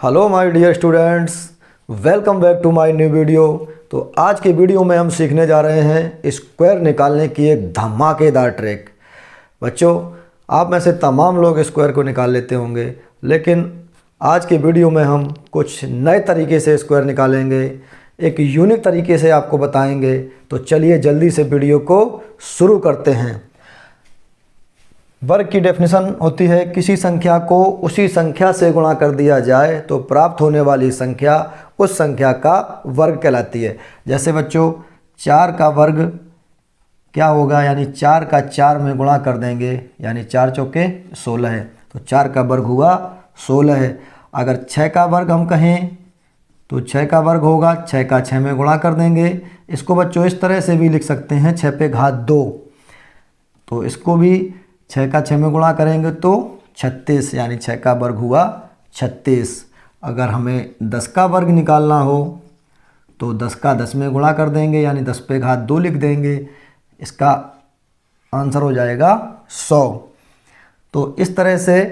Hello my dear students, welcome back to my new video. तो आज के video में हम सीखने जा रहे हैं स्क्वायर निकालने की एक धमाकेदार ट्रिक। बच्चों, आप में से तमाम लोग स्क्वायर को निकाल लेते होंगे, लेकिन आज के वीडियो में हम कुछ नए तरीके से स्क्वायर निकालेंगे, एक यूनिक तरीके से आपको बताएंगे। तो चलिए जल्दी से वीडियो को शुरू करते हैं। वर्ग की डेफिनेशन होती है किसी संख्या को उसी संख्या से गुणा कर दिया जाए तो प्राप्त होने वाली संख्या उस संख्या का वर्ग कहलाती है। जैसे बच्चों 4 का वर्ग क्या होगा, यानी 4 का 4 में गुणा कर देंगे, यानी 4 चौके 16 है, तो 4 का वर्ग हुआ 16 है। अगर 6 का वर्ग हम कहें तो 6 का वर्ग होगा 6 का 6 में गुणा कर देंगे। इसको बच्चों इस तरह से भी लिख सकते हैं 6 पे घात 2, तो इसको भी 6 का 6 में गुणा करेंगे तो 36, यानी 6 का वर्ग हुआ 36। अगर हमें 10 का वर्ग निकालना हो तो 10 का 10 में गुणा कर देंगे, यानी 10 पे घात 2 लिख देंगे। इसका आंसर हो जाएगा 100। तो इस तरह से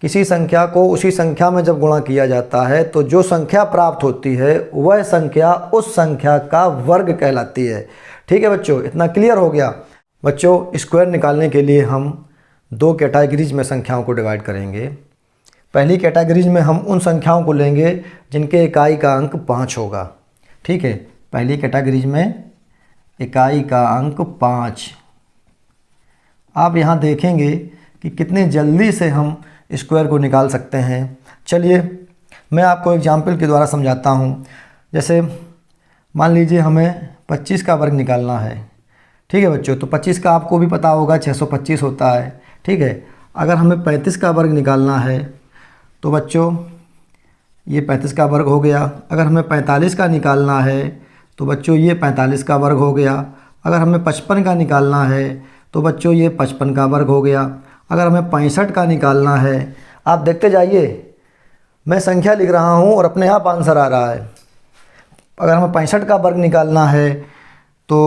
किसी संख्या को उसी संख्या में जब गुणा किया जाता है तो जो संख्या प्राप्त होती है वह संख्या उस संख्या का वर्ग कहलाती है। ठीक है बच्चों, इतना क्लियर हो गया। बच्चों, स्क्वायर निकालने के लिए हम 2 कैटेगरीज में संख्याओं को डिवाइड करेंगे। पहली कैटेगरीज में हम उन संख्याओं को लेंगे जिनके इकाई का अंक 5 होगा। ठीक है, पहली कैटेगरीज में इकाई का अंक 5। आप यहाँ देखेंगे कि कितने जल्दी से हम स्क्वायर को निकाल सकते हैं। चलिए मैं आपको एग्जाम्पल के द्वारा समझाता हूँ। जैसे मान लीजिए हमें 25 का वर्ग निकालना है। ठीक है बच्चों, तो 25 का आपको भी पता होगा 625 होता है। ठीक है, अगर हमें 35 का वर्ग निकालना है तो बच्चों ये 35 का वर्ग हो गया। अगर हमें 45 का निकालना है तो बच्चों ये 45 का वर्ग हो गया। अगर हमें 55 का निकालना है तो बच्चों ये 55 का वर्ग हो गया। अगर हमें 65 का निकालना है, आप देखते जाइए, मैं संख्या लिख रहा हूँ और अपने आप आंसर आ रहा है। अगर हमें 65 का वर्ग निकालना है तो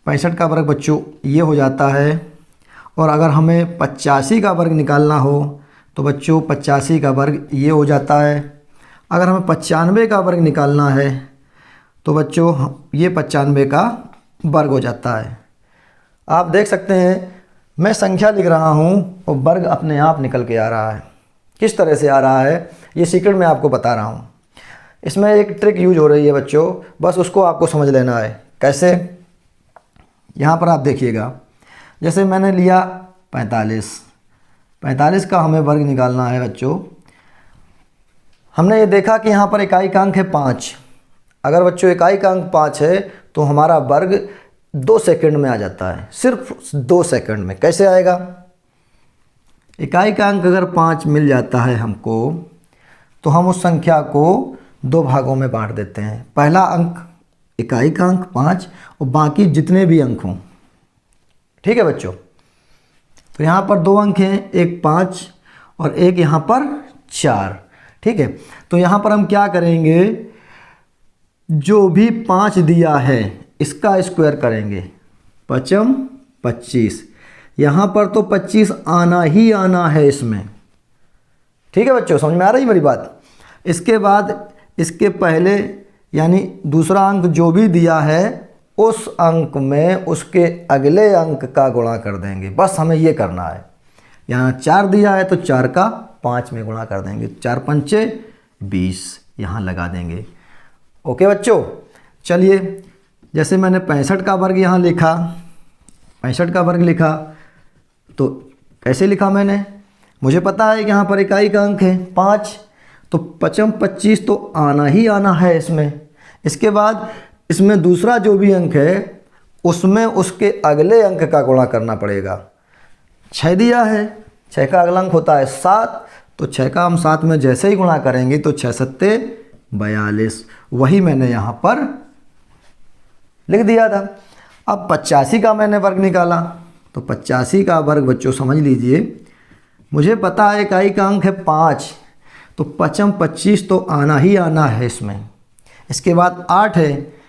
65 का वर्ग बच्चों ये हो जाता है। और अगर हमें 85 का वर्ग निकालना हो तो बच्चों 85 का वर्ग ये हो जाता है। अगर हमें 95 का वर्ग निकालना है तो बच्चों ये 95 का वर्ग हो जाता है। आप देख सकते हैं मैं संख्या लिख रहा हूँ और वर्ग अपने आप निकल के आ रहा है। किस तरह से आ रहा है ये सीक्रेट मैं आपको बता रहा हूँ। इसमें एक ट्रिक यूज हो रही है बच्चों, बस उसको आपको समझ लेना है। कैसे? यहाँ पर आप देखिएगा, जैसे मैंने लिया 45 का हमें वर्ग निकालना है बच्चों। हमने ये देखा कि यहाँ पर इकाई का अंक है 5। अगर बच्चों इकाई का अंक 5 है तो हमारा वर्ग 2 सेकंड में आ जाता है, सिर्फ 2 सेकंड में। कैसे आएगा? इकाई का अंक अगर 5 मिल जाता है हमको तो हम उस संख्या को 2 भागों में बांट देते हैं। पहला अंक इकाई का अंक 5 और बाकी जितने भी अंक हों। ठीक है बच्चों, तो यहाँ पर 2 अंक हैं, एक 5 और एक यहाँ पर 4। ठीक है, तो यहाँ पर हम क्या करेंगे, जो भी 5 दिया है इसका स्क्वायर करेंगे। 5 25, यहाँ पर तो 25 आना ही आना है इसमें। ठीक है बच्चों, समझ में आ रही मेरी बात? इसके बाद इसके पहले यानी दूसरा अंक जो भी दिया है उस अंक में उसके अगले अंक का गुणा कर देंगे। बस हमें ये करना है। यहाँ 4 दिया है तो 4 का 5 में गुणा कर देंगे। 4 पंचे 20 यहाँ लगा देंगे। ओके बच्चों, चलिए जैसे मैंने 65 का वर्ग यहाँ लिखा, 65 का वर्ग लिखा तो कैसे लिखा मैंने, मुझे पता है कि यहाँ पर इकाई का अंक है 5, तो 5 25 तो आना ही आना है इसमें। इसके बाद इसमें दूसरा जो भी अंक है उसमें उसके अगले अंक का गुणा करना पड़ेगा। 6 दिया है, 6 का अगला अंक होता है 7, तो 6 का हम 7 में जैसे ही गुणा करेंगे तो 6 सत्ते 42। वही मैंने यहाँ पर लिख दिया था। अब 85 का मैंने वर्ग निकाला, तो 85 का वर्ग बच्चों समझ लीजिए, मुझे पता है इकाई का अंक है 5, तो 5 25 तो आना ही आना है इसमें। इसके बाद 8 है,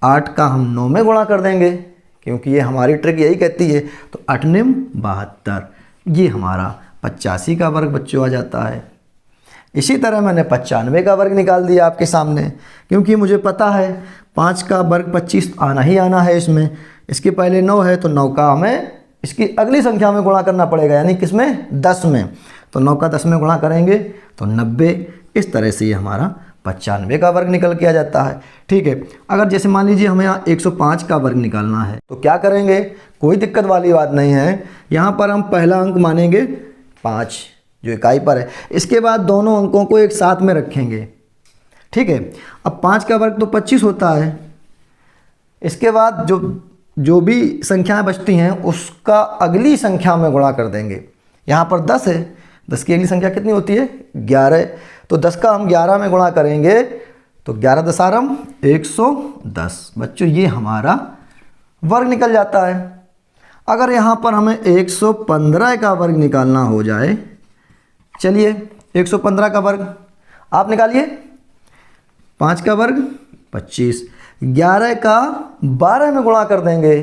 8 का हम 9 में गुणा कर देंगे क्योंकि ये हमारी ट्रिक यही कहती है। तो 8 9 72, ये हमारा 85 का वर्ग बच्चों आ जाता है। इसी तरह मैंने 95 का वर्ग निकाल दिया आपके सामने, क्योंकि मुझे पता है 5 का वर्ग 25 आना ही आना है इसमें। इसके पहले 9 है तो 9 का हमें इसकी अगली संख्या में गुणा करना पड़ेगा, यानी किसमें, 10 में। तो 9 का 10 में गुणा करेंगे तो 90। इस तरह से ये हमारा 95 का वर्ग निकल के आ जाता है। ठीक है, अगर जैसे मान लीजिए हमें यहाँ 105 का वर्ग निकालना है तो क्या करेंगे, कोई दिक्कत वाली बात नहीं है। यहाँ पर हम पहला अंक मानेंगे 5 जो इकाई पर है, इसके बाद दोनों अंकों को एक साथ में रखेंगे। ठीक है, अब 5 का वर्ग तो 25 होता है, इसके बाद जो भी संख्याएं बचती हैं उसका अगली संख्या में गुणा कर देंगे। यहाँ पर 10 है, 10 की अगली संख्या कितनी होती है, 11। तो 10 का हम 11 में गुणा करेंगे तो 11 दशारम 110। बच्चों ये हमारा वर्ग निकल जाता है। अगर यहाँ पर हमें 115 का वर्ग निकालना हो जाए, चलिए 115 का वर्ग आप निकालिए। 5 का वर्ग 25, 11 का 12 में गुणा कर देंगे।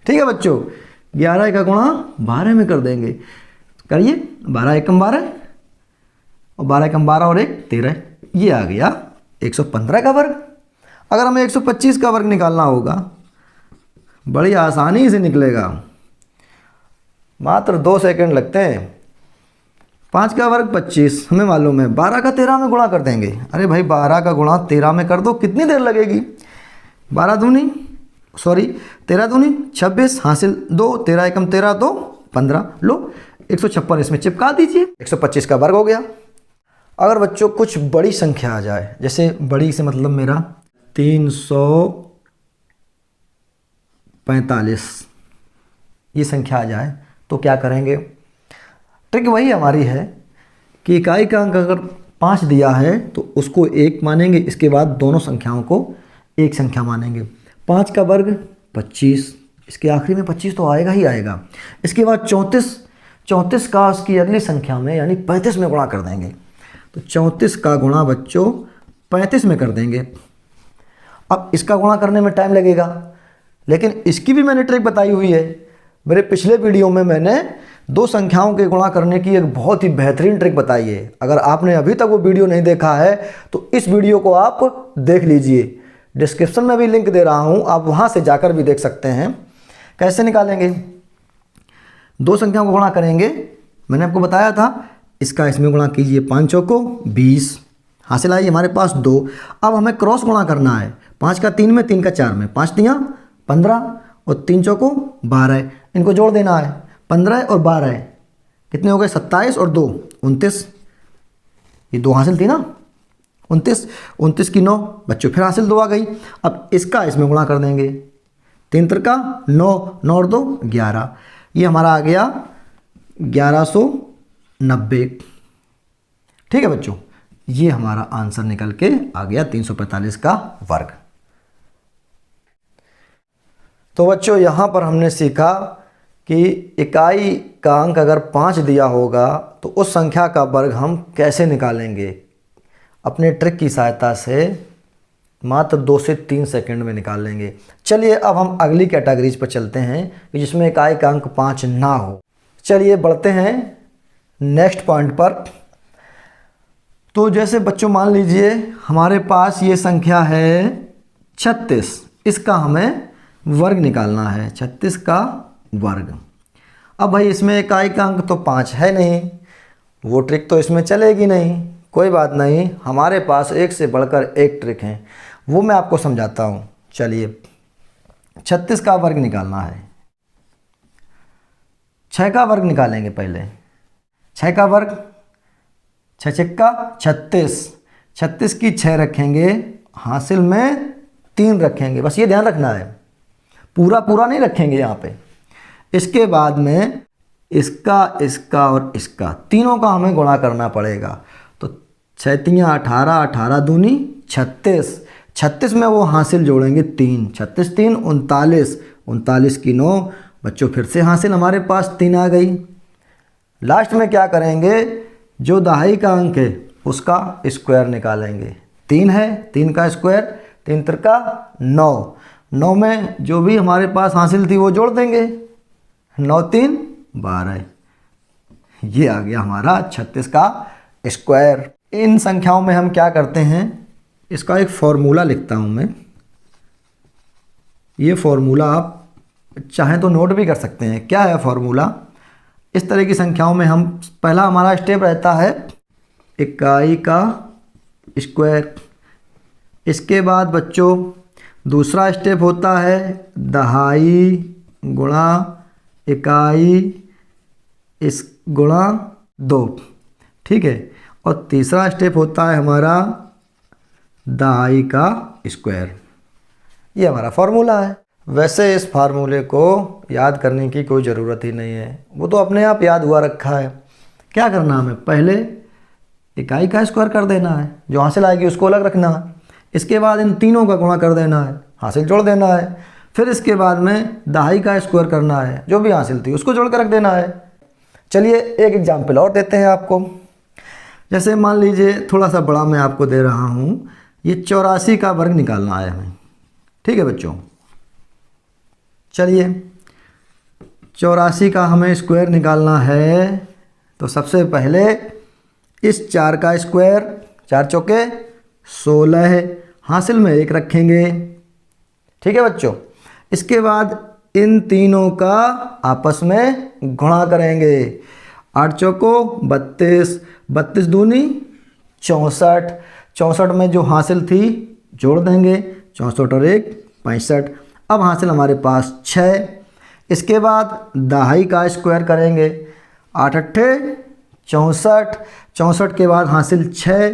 ठीक है बच्चों, 11 का गुणा 12 में कर देंगे, करिए। 12 एकम 12 और 12 एकम 12 और 1 13, ये आ गया 115 का वर्ग। अगर हमें 125 का वर्ग निकालना होगा, बड़ी आसानी से निकलेगा, मात्र 2 सेकंड लगते हैं। 5 का वर्ग 25 हमें मालूम है, 12 का 13 में गुणा कर देंगे। अरे भाई 12 का गुणा 13 में कर दो, कितनी देर लगेगी, 13 दूनी 26 हासिल 2, 13 एकम 13 तो 15, लो 156 इसमें चिपका दीजिए, 125 का वर्ग हो गया। अगर बच्चों कुछ बड़ी संख्या आ जाए, जैसे बड़ी से मतलब मेरा 345 ये संख्या आ जाए तो क्या करेंगे। ट्रिक वही हमारी है कि इकाई का अंक अगर 5 दिया है तो उसको 1 मानेंगे, इसके बाद दोनों संख्याओं को एक संख्या मानेंगे। 5 का वर्ग 25, इसके आखिरी में 25 तो आएगा ही आएगा। इसके बाद 34 का उसकी अगली संख्या में यानी 35 में गुणा कर देंगे। तो 34 का गुणा बच्चों 35 में कर देंगे। अब इसका गुणा करने में टाइम लगेगा, लेकिन इसकी भी मैंने ट्रिक बताई हुई है। मेरे पिछले वीडियो में मैंने 2 संख्याओं के गुणा करने की एक बहुत ही बेहतरीन ट्रिक बताई है। अगर आपने अभी तक वो वीडियो नहीं देखा है तो इस वीडियो को आप देख लीजिए, डिस्क्रिप्शन में भी लिंक दे रहा हूँ, आप वहाँ से जाकर भी देख सकते हैं। कैसे निकालेंगे, 2 संख्याओं को गुणा करेंगे, मैंने आपको बताया था। इसका इसमें गुणा कीजिए, 5 चौको 20 हासिल आई हमारे पास 2। अब हमें क्रॉस गुणा करना है, 5 का 3 में, 3 का 4 में, 5 तियाँ 15 और 3 चौको 12, इनको जोड़ देना है। 15 और 12 कितने हो गए, 27 और 2 29, ये 2 हासिल थी ना, 29 की 9 बच्चों फिर हासिल 2 आ गई। अब इसका इसमें गुणा कर देंगे, 3 त्रिका 9, 9 और 2 11, ये हमारा आ गया 1190। ठीक है बच्चों, ये हमारा आंसर निकल के आ गया 345 का वर्ग। तो बच्चों यहाँ पर हमने सीखा कि इकाई का अंक अगर 5 दिया होगा तो उस संख्या का वर्ग हम कैसे निकालेंगे। अपने ट्रिक की सहायता से मात्र 2 से 3 सेकंड में निकाल लेंगे। चलिए अब हम अगली कैटेगरीज पर चलते हैं कि जिसमें इकाई का अंक 5 ना हो। चलिए बढ़ते हैं नेक्स्ट पॉइंट पर। तो जैसे बच्चों मान लीजिए हमारे पास ये संख्या है 36, इसका हमें वर्ग निकालना है, 36 का वर्ग। अब भाई इसमें इकाई का अंक तो 5 है नहीं, वो ट्रिक तो इसमें चलेगी नहीं। कोई बात नहीं, हमारे पास एक से बढ़कर एक ट्रिक है, वो मैं आपको समझाता हूँ। चलिए 36 का वर्ग निकालना है, 6 का वर्ग निकालेंगे पहले। 6 का वर्ग 6 छक्का 36, 36 की 6 रखेंगे, हासिल में 3 रखेंगे, बस ये ध्यान रखना है, पूरा नहीं रखेंगे यहाँ पे। इसके बाद में इसका और इसका तीनों का हमें गुणा करना पड़ेगा। तो 6 तियाँ 18, 18 दूनी 36, 36 में वो हासिल जोड़ेंगे 3, 36 3 39, 39 की 9 बच्चों फिर से हासिल हमारे पास 3 आ गई। लास्ट में क्या करेंगे, जो दहाई का अंक है उसका स्क्वायर निकालेंगे। 3 है, 3 का स्क्वायर, 3 त्रिका 9, 9 में जो भी हमारे पास हासिल थी वो जोड़ देंगे, 9 3 12, ये आ गया हमारा 36 का स्क्वायर। इन संख्याओं में हम क्या करते हैं, इसका एक फॉर्मूला लिखता हूँ मैं। ये फॉर्मूला आप चाहें तो नोट भी कर सकते हैं। क्या है फॉर्मूला? इस तरह की संख्याओं में हम पहला हमारा स्टेप रहता है इकाई का स्क्वायर। इसके बाद बच्चों दूसरा स्टेप होता है दहाई गुणा इकाई इस गुणा 2, ठीक है। और तीसरा स्टेप होता है हमारा दहाई का स्क्वायर। ये हमारा फार्मूला है। वैसे इस फार्मूले को याद करने की कोई ज़रूरत ही नहीं है, वो तो अपने आप याद हुआ रखा है। क्या करना है हमें, पहले इकाई का स्क्वायर कर देना है, जो हासिल आएगी उसको अलग रखना है। इसके बाद इन तीनों का गुणा कर देना है, हासिल जोड़ देना है। फिर इसके बाद में दहाई का स्क्वायर करना है, जो भी हासिल थी उसको जोड़ कर रख देना है। चलिए एक एग्जाम्पल और देते हैं आपको। जैसे मान लीजिए थोड़ा सा बड़ा मैं आपको दे रहा हूँ, ये 84 का वर्ग निकालना है हमें, ठीक है बच्चों। चलिए 84 का हमें स्क्वायर निकालना है, तो सबसे पहले इस 4 का स्क्वायर, 4 चौके 16, हासिल में 1 रखेंगे, ठीक है बच्चों। इसके बाद इन तीनों का आपस में गुणा करेंगे। 8 चौको 32, 32 दूनी 64, 64 में जो हासिल थी जोड़ देंगे, 64 और 1 65। अब हासिल हमारे पास 6। इसके बाद दहाई का स्क्वायर करेंगे, 8 अट्ठे 64, 64 के बाद हासिल 6,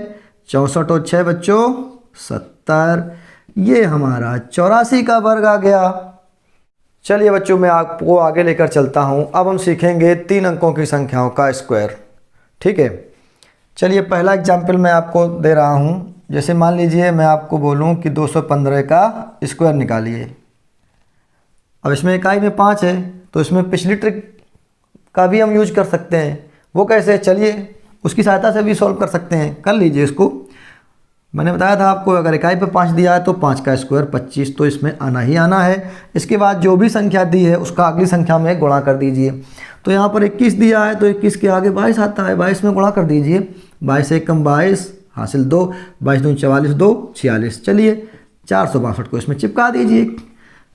64 और 6 बच्चों 70। ये हमारा 84 का वर्ग आ गया। चलिए बच्चों मैं आपको आगे लेकर चलता हूँ। अब हम सीखेंगे 3 अंकों की संख्याओं का स्क्वायर, ठीक है। चलिए पहला एग्जाम्पल मैं आपको दे रहा हूँ। जैसे मान लीजिए मैं आपको बोलूँ कि 215 का स्क्वायर निकालिए। अब इसमें इकाई में 5 है, तो इसमें पिछली ट्रिक का भी हम यूज कर सकते हैं। वो कैसे, चलिए उसकी सहायता से भी सॉल्व कर सकते हैं। कर लीजिए इसको। मैंने बताया था आपको, अगर इकाई पे 5 दिया है तो 5 का स्क्वायर 25, तो इसमें आना ही आना है। इसके बाद जो भी संख्या दी है उसका अगली संख्या में गुणा कर दीजिए। तो यहाँ पर 21 दिया है, तो 21 के आगे 22 आता है, 22 में गुणा कर दीजिए। 22 से 1 कम 22, हासिल 2, 22 दूनी 44, 2 46। चलिए 462 को इसमें चिपका दीजिए।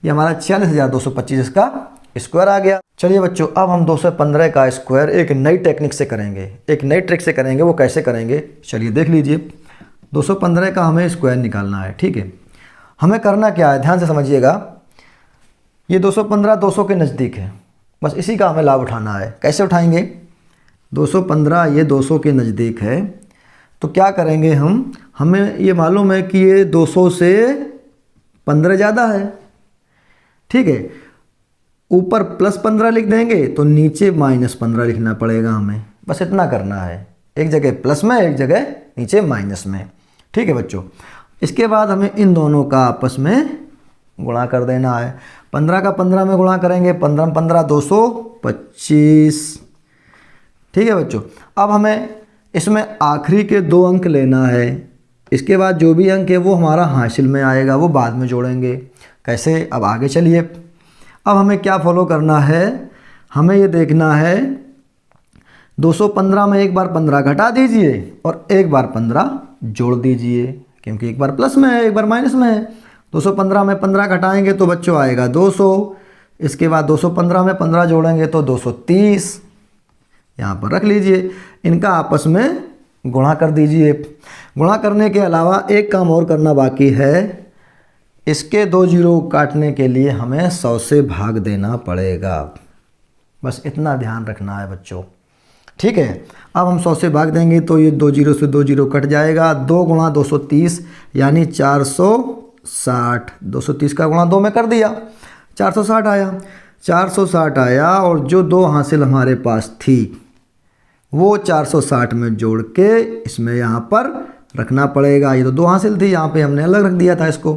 ये हमारा 46,225 इसका स्क्वायर आ गया। चलिए बच्चों अब हम 215 का स्क्वायर एक नई टेक्निक से करेंगे, एक नई ट्रिक से करेंगे। वो कैसे करेंगे, चलिए देख लीजिए। 215 का हमें स्क्वायर निकालना है, ठीक है। हमें करना क्या है, ध्यान से समझिएगा। ये 215 200 के नज़दीक है, बस इसी का हमें लाभ उठाना है। कैसे उठाएंगे, 215 ये 200 के नज़दीक है, तो क्या करेंगे हम, हमें ये मालूम है कि ये 200 से 15 ज़्यादा है, ठीक है। ऊपर +15 लिख देंगे तो नीचे -15 लिखना पड़ेगा हमें। बस इतना करना है, एक जगह प्लस में एक जगह नीचे माइनस में, ठीक है बच्चों। इसके बाद हमें इन दोनों का आपस में गुणा कर देना है। 15 का 15 में गुणा करेंगे, 15 15 225, ठीक है बच्चों। अब हमें इसमें आखिरी के 2 अंक लेना है। इसके बाद जो भी अंक है वो हमारा हासिल में आएगा, वो बाद में जोड़ेंगे। कैसे, अब आगे चलिए। अब हमें क्या फॉलो करना है, हमें ये देखना है 215 में एक बार 15 घटा दीजिए और एक बार 15 जोड़ दीजिए, क्योंकि एक बार प्लस में है एक बार माइनस में है। 215 में 15 घटाएंगे तो बच्चों आएगा 200। इसके बाद 215 में 15 जोड़ेंगे तो 230, यहाँ पर रख लीजिए। इनका आपस में गुणा कर दीजिए। गुणा करने के अलावा एक काम और करना बाकी है। इसके 2 जीरो काटने के लिए हमें 100 से भाग देना पड़ेगा। बस इतना ध्यान रखना है बच्चों, ठीक है। अब हम 100 से भाग देंगे तो ये 2 जीरो से 2 जीरो कट जाएगा। 2 गुणा 230 यानी 460। 230 का गुणा 2 में कर दिया, 460 आया। 460 आया और जो 2 हासिल हमारे पास थी वो 460 में जोड़ के इसमें यहाँ पर रखना पड़ेगा। ये तो 2 हासिल थी, यहाँ पे हमने अलग रख दिया था इसको।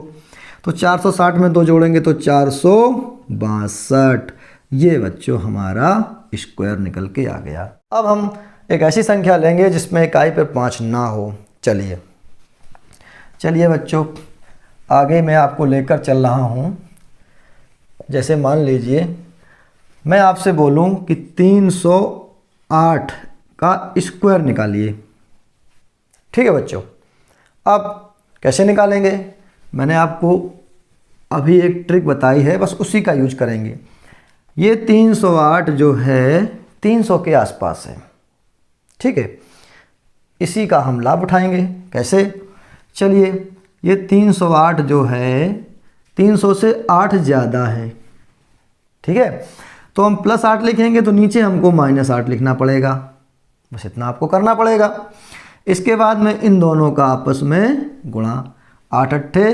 तो 460 में 2 जोड़ेंगे तो 462। ये बच्चों हमारा स्क्वायर निकल के आ गया। अब हम एक ऐसी संख्या लेंगे जिसमें इकाई पर 5 ना हो। चलिए बच्चों आगे मैं आपको लेकर चल रहा हूँ। जैसे मान लीजिए मैं आपसे बोलूँ कि 308 का स्क्वायर निकालिए। ठीक है बच्चों, अब कैसे निकालेंगे, मैंने आपको अभी एक ट्रिक बताई है, बस उसी का यूज करेंगे। ये 308 जो है 300 के आसपास है, ठीक है, इसी का हम लाभ उठाएंगे। कैसे, चलिए, ये 308 जो है 300 से 8 ज़्यादा है, ठीक है, तो हम +8 लिखेंगे तो नीचे हमको -8 लिखना पड़ेगा, बस इतना आपको करना पड़ेगा। इसके बाद में इन दोनों का आपस में गुणा, 8 अट्ठे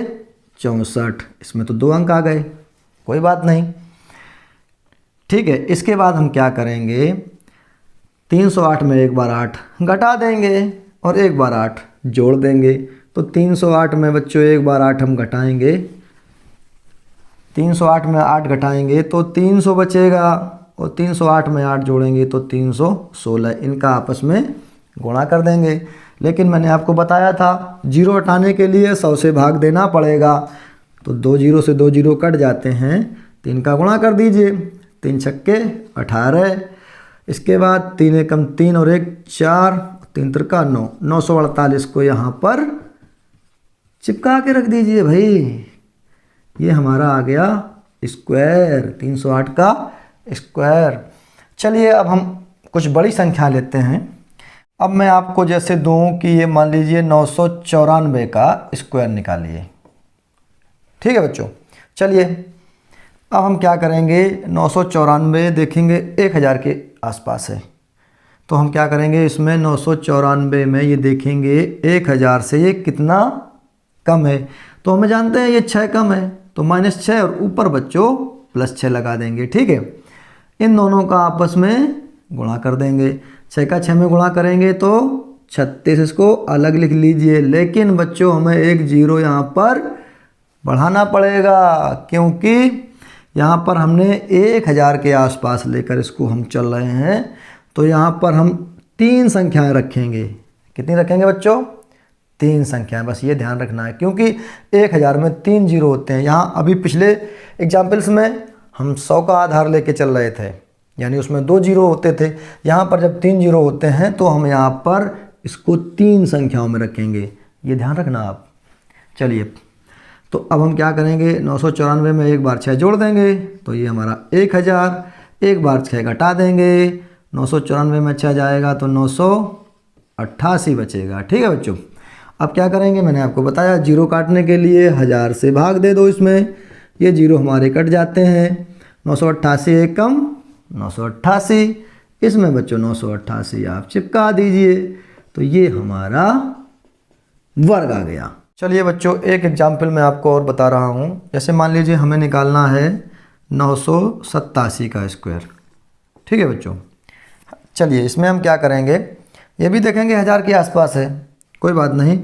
64, इसमें तो 2 अंक आ गए, कोई बात नहीं, ठीक है। इसके बाद हम क्या करेंगे, 308 में एक बार 8 घटा देंगे और एक बार 8 जोड़ देंगे, तो 308 में बच्चों एक बार 8 हम घटाएंगे, 308 में 8 घटाएंगे तो 300 बचेगा, और 308 में 8 जोड़ेंगे तो 316, इनका आपस में गुणा कर देंगे। लेकिन मैंने आपको बताया था 0 हटाने के लिए 100 से भाग देना पड़ेगा, तो 2 0 से 2 0 कट जाते हैं, 3 का गुणा कर दीजिए, 3 छक्के 18, इसके बाद 3 एकम 3 और 1 4, 3 त्रिका 9, 948 को यहाँ पर चिपका के रख दीजिए भाई, ये हमारा आ गया स्क्वायर, 308 का स्क्वायर। चलिए अब हम कुछ बड़ी संख्या लेते हैं। अब मैं आपको जैसे दूं कि ये मान लीजिए 994 का स्क्वायर निकालिए, ठीक है बच्चों। चलिए अब हम क्या करेंगे, 994 देखेंगे 1000 के आसपास है, तो हम क्या करेंगे, इसमें 994 में ये देखेंगे 1000 से ये कितना कम है, तो हमें जानते हैं ये 6 कम है, तो -6 और ऊपर बच्चों +6 लगा देंगे, ठीक है। इन दोनों का आपस में गुणा कर देंगे, 6 का 6 में गुणा करेंगे तो 36, इसको अलग लिख लीजिए, लेकिन बच्चों हमें एक 0 यहाँ पर बढ़ाना पड़ेगा, क्योंकि यहाँ पर हमने 1000 के आसपास लेकर इसको हम चल रहे हैं, तो यहाँ पर हम 3 संख्याएं रखेंगे। कितनी रखेंगे बच्चों, 3 संख्याएं, बस ये ध्यान रखना है, क्योंकि 1000 में 3 0 होते हैं। यहाँ अभी पिछले एग्जाम्पल्स में हम 100 का आधार लेके चल रहे थे, यानी उसमें 2 0 होते थे, यहाँ पर जब 3 0 होते हैं तो हम यहाँ पर इसको 3 संख्याओं में रखेंगे, ये ध्यान रखना आप। चलिए तो अब हम क्या करेंगे, 994 में एक बार 6 जोड़ देंगे तो ये हमारा 1000, एक बार 6 घटा देंगे, 994 में 6 जाएगा तो 988 बचेगा, ठीक है बच्चों। अब क्या करेंगे, मैंने आपको बताया 0 काटने के लिए 1000 से भाग दे दो, इसमें ये 0 हमारे कट जाते हैं, 988 एक कम 988, इसमें बच्चों 988 आप चिपका दीजिए, तो ये हमारा वर्ग आ गया। चलिए बच्चों एक एग्जाम्पल मैं आपको और बता रहा हूँ। जैसे मान लीजिए हमें निकालना है 987 का स्क्वायर, ठीक है बच्चों। चलिए इसमें हम क्या करेंगे, ये भी देखेंगे 1000 के आसपास है, कोई बात नहीं।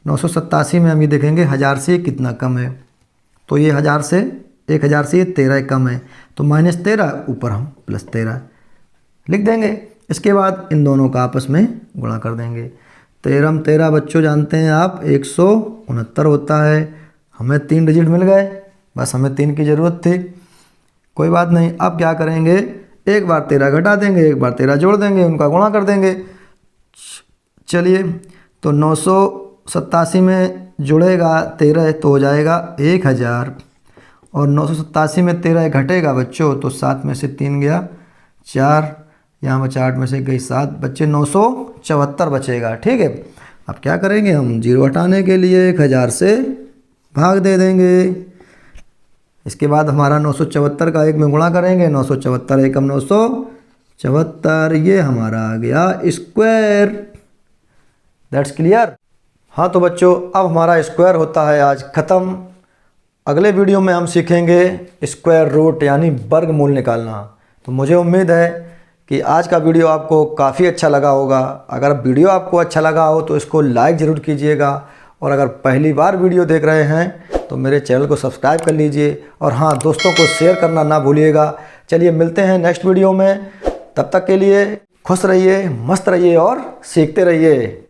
987 में हम ये देखेंगे 1000 से कितना कम है, तो ये 1000 से 1000 से 13 कम है, तो -13 ऊपर हम +13 लिख देंगे। इसके बाद इन दोनों का आपस में गुणा कर देंगे। 13 13 बच्चों जानते हैं आप 169 होता है, हमें 3 डिजिट मिल गए, बस हमें 3 की ज़रूरत थी, कोई बात नहीं। अब क्या करेंगे, एक बार 13 घटा देंगे, एक बार 13 जोड़ देंगे, उनका गुणा कर देंगे। चलिए तो 987 में जुड़ेगा 13 तो हो जाएगा 1000, और 987 में 13 घटेगा बच्चों तो 7 में से 3 गया 4, यहाँ बचा 8 में से गई 7, बच्चे 974 बचेगा, ठीक है। अब क्या करेंगे, हम 0 हटाने के लिए 1000 से भाग दे देंगे। इसके बाद हमारा 974 का 1 में गुणा करेंगे, 974 एकम 974, ये हमारा आ गया स्क्वायर। That's clear. हाँ तो बच्चों अब हमारा स्क्वायर होता है आज ख़त्म। अगले वीडियो में हम सीखेंगे स्क्वायर रूट यानी वर्गमूल निकालना। तो मुझे उम्मीद है कि आज का वीडियो आपको काफ़ी अच्छा लगा होगा। अगर वीडियो आपको अच्छा लगा हो तो इसको लाइक ज़रूर कीजिएगा, और अगर पहली बार वीडियो देख रहे हैं तो मेरे चैनल को सब्सक्राइब कर लीजिए, और हाँ दोस्तों को शेयर करना ना भूलिएगा। चलिए मिलते हैं नेक्स्ट वीडियो में, तब तक के लिए खुश रहिए, मस्त रहिए और सीखते रहिए।